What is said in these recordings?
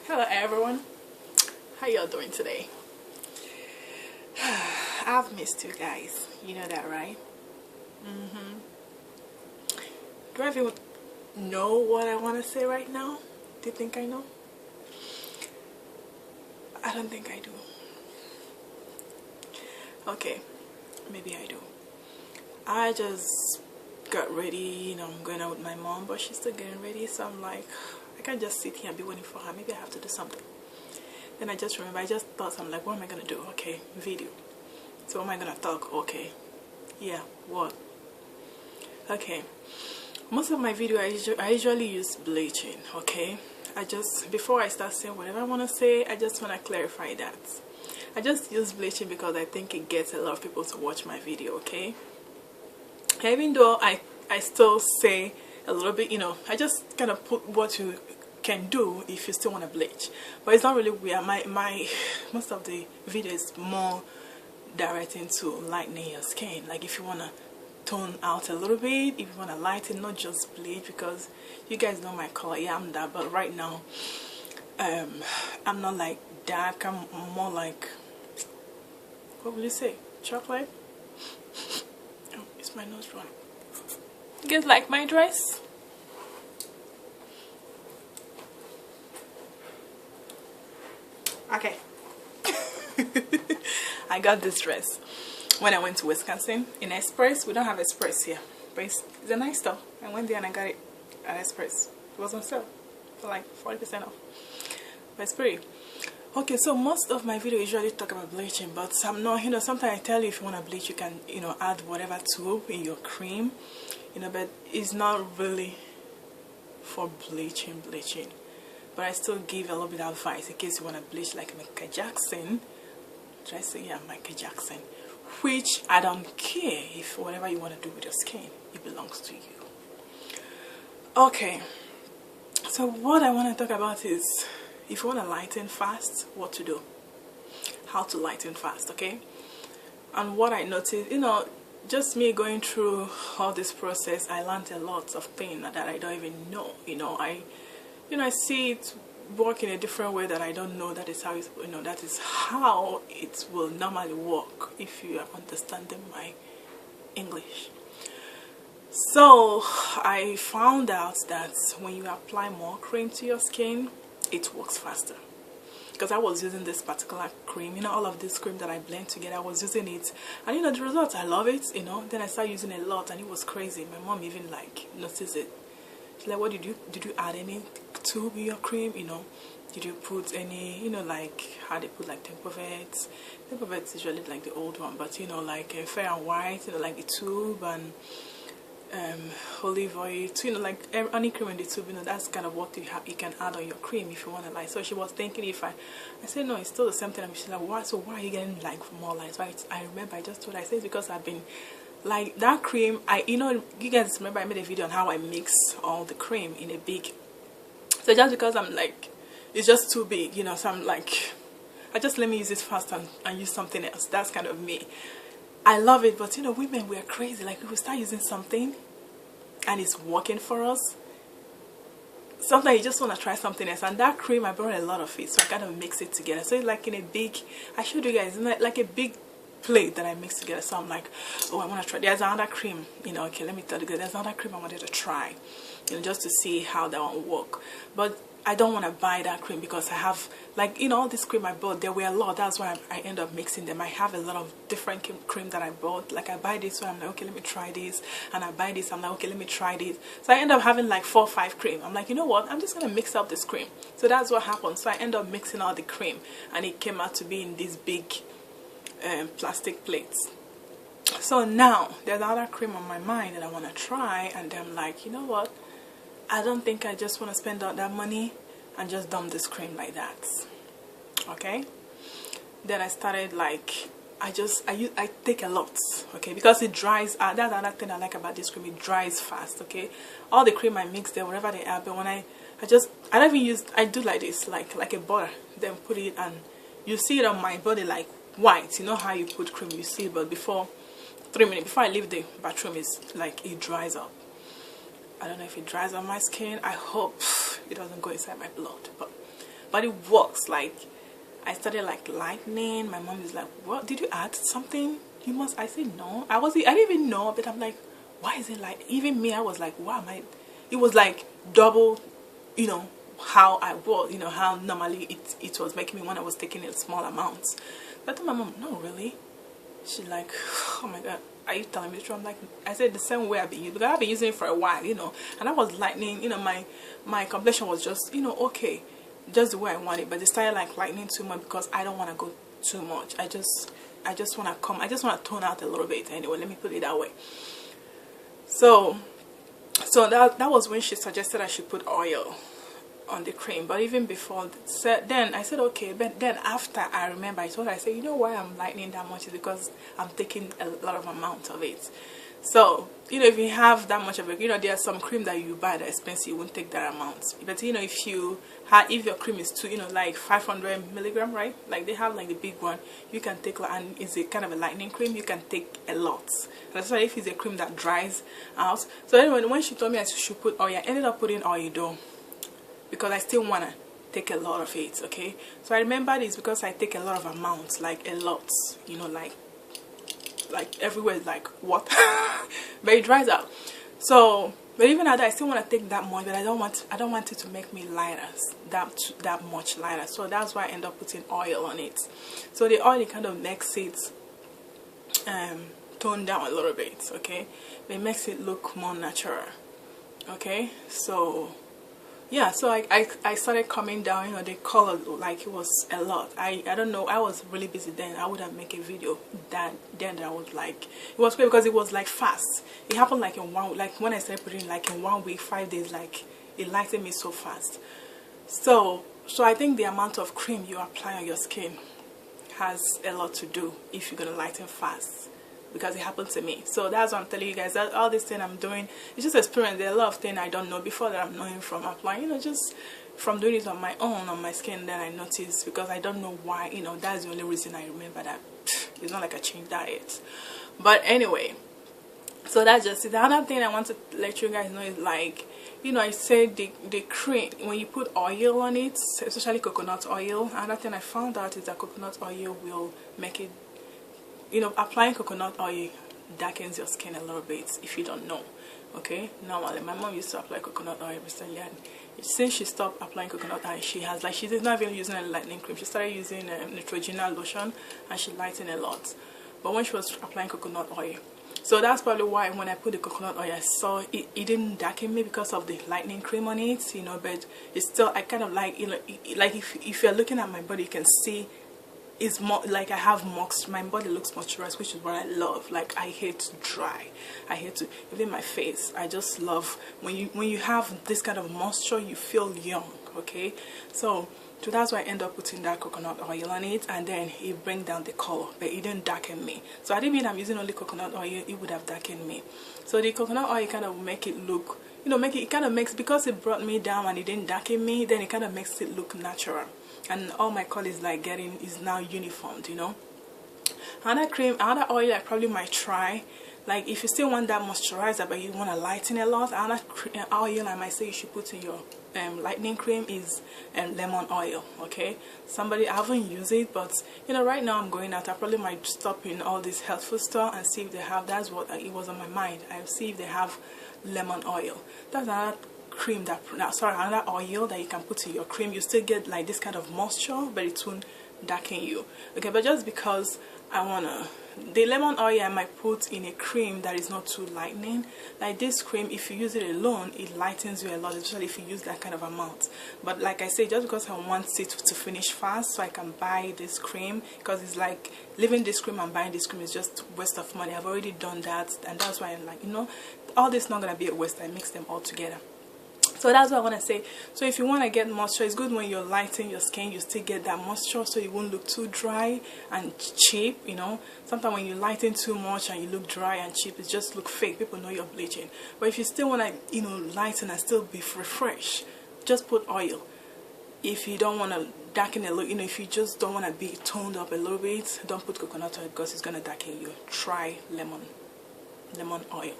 Hello everyone, how y'all doing today? I've missed you guys, you know that, right? Do I even know what I want to say right now? Do you think I know? I don't think I do. Okay, maybe I do. I just got ready, I'm going out with my mom, but she's still getting ready, so I'm like, I can't just sit here and be waiting for her. Maybe I have to do something. Then I just thought, I'm like, what am I gonna do? Okay, video. So what am I gonna talk? Okay, yeah, what? Okay, most of my video I usually use bleaching. Okay, before I start saying whatever I want to say, I just want to clarify that I just use bleaching because I think it gets a lot of people to watch my video. Okay, even though I still say a little bit, I just kind of put what you can do if you still want to bleach, but it's not really weird. My most of the video is more direct into lightening your skin. Like if you want to tone out a little bit, if you want to lighten, not just bleach, because you guys know my color. Yeah, I'm dark, but right now I'm not like dark. I'm more like, what will you say, chocolate? Oh, is my nose running? You guys like my dress? Okay. I got this dress when I went to Wisconsin in Express. We don't have Express here, but it's a nice store. I went there and I got it at Express. It was on sale for like 40% off, but it's pretty. Okay, so most of my video usually talk about bleaching, but some not. Sometimes I tell you if you want to bleach, you can add whatever tube in your cream, but it's not really for bleaching. But I still give a little bit of advice in case you want to bleach like Michael Jackson. Did I say, yeah, Michael Jackson? Which I don't care if whatever you want to do with your skin, it belongs to you. Okay, so what I want to talk about is if you want to lighten fast, what to do. How to lighten fast, okay? And what I noticed, just me going through all this process, I learned a lot of things that I don't even know. I see it work in a different way that I don't know. That is how it will normally work if you are understanding my English. So I found out that when you apply more cream to your skin, it works faster. Because I was using this particular cream, all of this cream that I blend together, I was using it, and the results, I love it. Then I started using it a lot, and it was crazy. My mom even noticed it. She's like, what did you add any tube in your cream? Did you put any, like how they put like Tempovets usually like the old one, but like Fair and White, like the tube, and olive oil, like any cream in the tube, that's kind of what you can add on your cream if you want to light. So she was thinking if I said no, it's still the same thing. And she's like, why? So why are you getting like more light? So I remember I just told her, I said because I've been like that cream. You guys remember I made a video on how I mix all the cream in a big. So just because I'm like, it's just too big, so I'm like, let me use it fast and use something else. That's kind of me. I love it, but women, we're crazy. Like, we will start using something and it's working for us. Sometimes you just want to try something else, and that cream, I brought a lot of it, so I kind of mix it together. So it's like in a big, I showed you guys, like a big plate that I mixed together. So I'm like, oh, I want to try. There's another cream, okay, let me tell you guys, there's another cream I wanted to try, just to see how that one will work. But I don't want to buy that cream because I have, like, all this cream I bought, there were a lot. That's why I end up mixing them. I have a lot of different cream that I bought. Like, I buy this one, I'm like, okay, let me try this. And I buy this, I'm like, okay, let me try this. So I end up having like 4 or 5 cream. I'm like, you know what? I'm just going to mix up this cream. So that's what happened. So I end up mixing all the cream. And it came out to be in these big plastic plates. So now, there's another cream on my mind that I want to try. And I'm like, you know what? I don't think I just want to spend all that money and just dump this cream like that. Okay, then I started like, I take a lot, okay, because it dries. That's another thing I like about this cream, it dries fast. Okay, all the cream I mix there, whatever they add, but when I don't even use, I do like this, like a butter, then put it, and you see it on my body like white. You know how you put cream, you see, but before 3 minutes before I leave the bathroom, is like it dries up. I don't know if it dries on my skin. I hope it doesn't go inside my blood, but but it works. Like I started like lightening. My mom is like, what, did you add something? You must. I said no, I didn't even know, but I'm like, why is it like, even me, I was like, wow, it was like double, you know, how I was, you know, how normally it was making me when I was taking it small amounts. But I told my mom, no, really? She's like, oh my god, are you telling me the truth? I'm like, I said the same way I've been using, because I've been using it for a while, you know, and I was lightening, you know, my complexion was just, you know, okay, just the way I want it, but they started like lightening too much because I don't want to go too much. I just want to come, I just want to tone out a little bit. Anyway, let me put it that way. So that was when she suggested I should put oil on the cream. But even before then, I said okay. But then after, I remember I told her, I said, you know why I'm lightening that much is because I'm taking a lot of amount of it. So you know, if you have that much of it, you know, there are some cream that you buy that are expensive, you won't take that amount. But you know, if your cream is too, you know, like 500 milligram, right? Like they have like the big one, you can take, and it's a kind of a lightening cream, you can take a lot. And that's why if it's a cream that dries out. So anyway, when she told me I should put oil, I ended up putting oil though, because I still wanna take a lot of it. Okay, so I remember this because I take a lot of amounts, like a lot, you know, like everywhere, like what? But it dries out. So but even at that, I still want to take that much, but I don't want it to make me lighter, that much lighter. So that's why I end up putting oil on it. So the oil, it kind of makes it tone down a little bit, okay? It makes it look more natural, okay? So yeah, so I started coming down, you know, the color, like it was a lot. I don't know, I was really busy then. I would have made a video that I was like, it was great because it was like fast. It happened like in one, like when I started putting like in 1 week, 5 days, like it lightened me so fast. So I think the amount of cream you apply on your skin has a lot to do if you're gonna lighten fast, because it happened to me. So that's what I'm telling you guys, that all this thing I'm doing, it's just experience. There are a lot of things I don't know before that I'm knowing from applying, you know, just from doing it on my own, on my skin. Then I noticed, because I don't know why, you know, that's the only reason I remember that. It's not like I changed diet. But anyway, so that's just it. The other thing I want to let you guys know is, like, you know, I said the cream, when you put oil on it, especially coconut oil, another thing I found out is that coconut oil will make it, you know, applying coconut oil darkens your skin a little bit, if you don't know. Okay, normally my mom used to apply coconut oil recently, and since she stopped applying coconut oil, she has, like, she's not even using a lightening cream. She started using Neutrogena lotion, and she lightened a lot. But when she was applying coconut oil, so that's probably why when I put the coconut oil, I saw it didn't darken me because of the lightening cream on it, you know. But it's still, I kind of like, you know, like if you're looking at my body, you can see it's more like I have my body looks moisturized, which is what I love. Like, I hate dry, I hate to, even my face, I just love when you have this kind of moisture, you feel young. Okay, so that's why I end up putting that coconut oil on it, and then it brings down the color, but it didn't darken me. So I didn't mean I'm using only coconut oil, it would have darkened me. So the coconut oil kind of make it look, you know, it kind of makes, because it brought me down and it didn't darken me, then it kind of makes it look natural. And all my color is like is now uniformed, you know. Another cream, another oil I probably might try, like if you still want that moisturizer but you want to lighten a lot, another oil I might say you should put in your lightening cream is lemon oil. Okay, I haven't used it, but you know, right now I'm going out, I probably might stop in all these health food store and see if they have, that's what it was on my mind. I'll see if they have lemon oil. That's another cream another oil that you can put in your cream. You still get like this kind of moisture, but it won't darken you. Okay, but just because the lemon oil I might put in a cream that is not too lightening. Like this cream, if you use it alone, it lightens you a lot, especially if you use that kind of amount. But like I say, just because I want it to finish fast, so I can buy this cream, because it's like leaving this cream and buying this cream is just waste of money. I've already done that, and that's why I'm like, you know, all this is not gonna be a waste. I mix them all together. So that's what I want to say. So if you want to get moisture, it's good when you're lightening your skin, you still get that moisture, so it won't look too dry and cheap, you know. Sometimes when you lighten too much and you look dry and cheap, it just look fake. People know you're bleaching. But if you still want to, you know, lighten and still be refreshed, just put oil. If you don't want to darken a little, you know, if you just don't want to be toned up a little bit, don't put coconut oil, because it's going to darken you. Try lemon oil.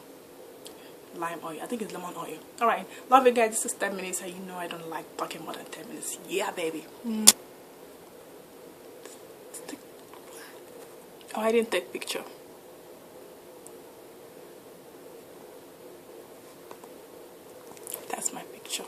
lime oil. I think it's lemon oil. Alright, love you guys. This is 10 minutes and you know I don't like talking more than 10 minutes. Yeah, baby. Oh, I didn't take picture. That's my picture.